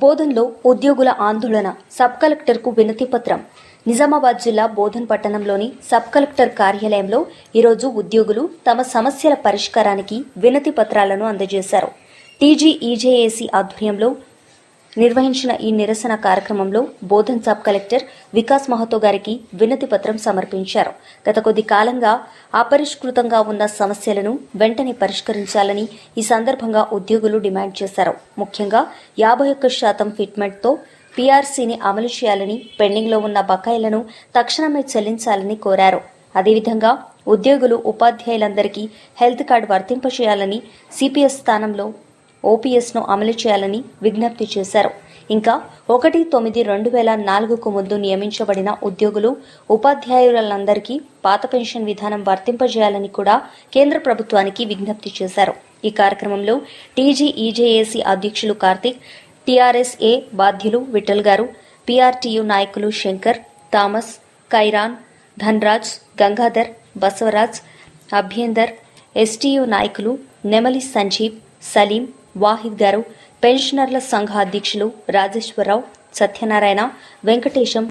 బోధన్లో ఉద్యోగుల ఆందోళన, సబ్ కలెక్టర్కు వినతి పత్రం. నిజామాబాద్ జిల్లా బోధన్ పట్టణంలోని సబ్ కలెక్టర్ కార్యాలయంలో ఈరోజు ఉద్యోగులు తమ సమస్యల పరిష్కారానికి వినతి పత్రాలను అందజేశారు. టీజీఈజేఏసీ ఆధ్వర్యంలో నిర్వహించిన ఈ నిరసన కార్యక్రమంలో బోధన్ సబ్ కలెక్టర్ వికాస్ మహతో గారికి వినతి పత్రం సమర్పించారు. గత కొద్ది కాలంగా అపరిష్కృతంగా ఉన్న సమస్యలను వెంటనే పరిష్కరించాలని ఈ సందర్భంగా ఉద్యోగులు డిమాండ్ చేశారు. ముఖ్యంగా 51% ఫిట్మెంట్తో పీఆర్సీని అమలు చేయాలని, పెండింగ్లో ఉన్న బకాయిలను తక్షణమే చెల్లించాలని కోరారు. అదేవిధంగా ఉద్యోగులు, ఉపాధ్యాయులందరికీ హెల్త్ కార్డు వర్తింపచేయాలని, సిపిఎస్ స్థానంలో ఓపీఎస్ను అమలు చేయాలని విజ్ఞప్తి చేశారు. ఇంకా 1/9/2004కు ముందు నియమించబడిన ఉద్యోగులు, ఉపాధ్యాయులందరికీ పాత పెన్షన్ విధానం వర్తింపజేయాలని కూడా కేంద్ర ప్రభుత్వానికి విజ్ఞప్తి చేశారు. ఈ కార్యక్రమంలో టీజీఈజేఏసీ అధ్యక్షులు కార్తిక్, టీఆర్ఎస్ఏ బాధ్యులు విఠల్ గారు, పీఆర్టీయూ నాయకులు శంకర్, థామస్, కైరాన్, ధన్రాజ్, గంగాధర్, బసవరాజ్, అభ్యందర్, ఎస్టీయూ నాయకులు నెమలి సంజీవ్, సలీం, వాహిద్ గారు, పెన్షనర్ల సంఘ అధ్యక్షులు రాజేశ్వరరావు, సత్యనారాయణ, వెంకటేశం,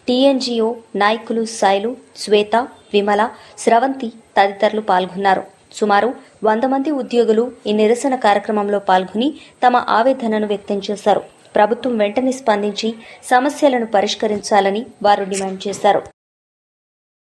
టీఎన్జీఓ నాయకులు సాయిలు, శ్వేత, విమల, స్రవంతి తదితరులు పాల్గొన్నారు. సుమారు 100 మంది ఉద్యోగులు ఈ నిరసన కార్యక్రమంలో పాల్గొని తమ ఆవేదనను వ్యక్తం చేశారు. ప్రభుత్వం వెంటనే స్పందించి సమస్యలను పరిష్కరించాలని వారు డిమాండ్ చేశారు.